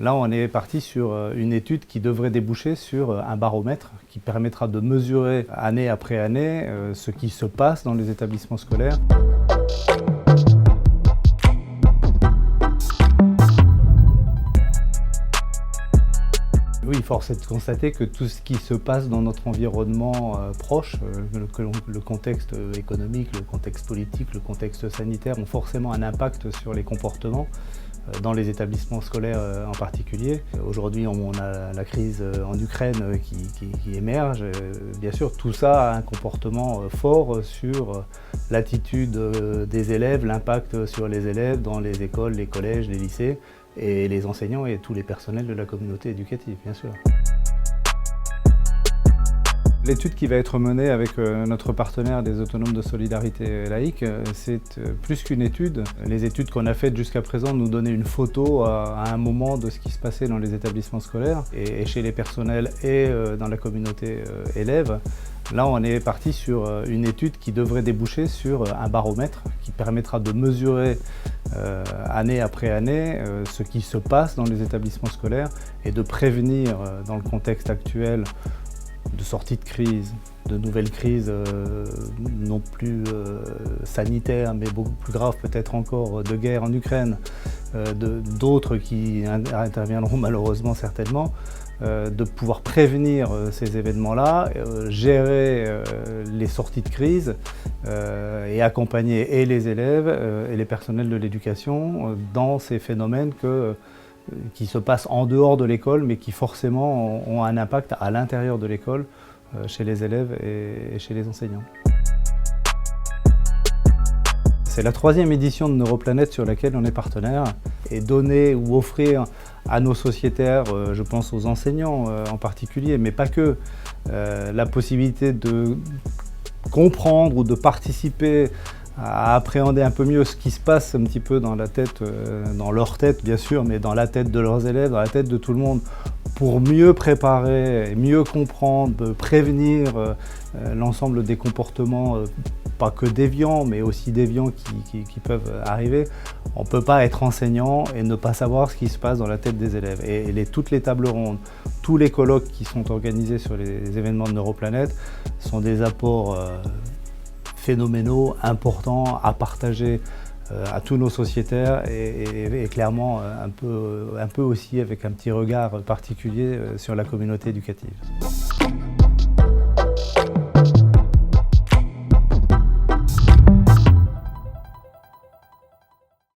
Là, on est parti sur une étude qui devrait déboucher sur un baromètre qui permettra de mesurer année après année ce qui se passe dans les établissements scolaires. Oui, force est de constater que tout ce qui se passe dans notre environnement proche, le contexte économique, le contexte politique, le contexte sanitaire ont forcément un impact sur les comportements dans les établissements scolaires en particulier. Aujourd'hui, on a la crise en Ukraine qui émerge. Bien sûr, tout ça a un comportement fort sur l'attitude des élèves, l'impact sur les élèves dans les écoles, les collèges, les lycées, et les enseignants et tous les personnels de la communauté éducative, bien sûr. L'étude qui va être menée avec notre partenaire des Autonomes de Solidarité Laïque, c'est plus qu'une étude. Les études qu'on a faites jusqu'à présent nous donnaient une photo à un moment de ce qui se passait dans les établissements scolaires et chez les personnels et dans la communauté élève. Là, on est parti sur une étude qui devrait déboucher sur un baromètre qui permettra de mesurer année après année ce qui se passe dans les établissements scolaires et de prévenir dans le contexte actuel de sortie de crise, de nouvelles crises non plus sanitaires, mais beaucoup plus graves peut-être encore, de guerre en Ukraine, d'autres qui interviendront malheureusement certainement, de pouvoir prévenir ces événements-là, gérer les sorties de crise et accompagner et les élèves et les personnels de l'éducation dans ces phénomènes qui se passent en dehors de l'école, mais qui forcément ont un impact à l'intérieur de l'école, chez les élèves et chez les enseignants. C'est la 3e édition de Neuroplanète sur laquelle on est partenaire, et donner ou offrir à nos sociétaires, je pense aux enseignants en particulier, mais pas que, la possibilité de comprendre ou de participer à appréhender un peu mieux ce qui se passe un petit peu dans la tête, dans leur tête bien sûr, mais dans la tête de leurs élèves, dans la tête de tout le monde, pour mieux préparer, mieux comprendre, prévenir l'ensemble des comportements, pas que déviants, mais aussi déviants qui peuvent arriver. On ne peut pas être enseignant et ne pas savoir ce qui se passe dans la tête des élèves. Et toutes les tables rondes, tous les colloques qui sont organisés sur les événements de Neuroplanète sont des apports phénoménaux, importants à partager à tous nos sociétaires et clairement un peu aussi avec un petit regard particulier sur la communauté éducative.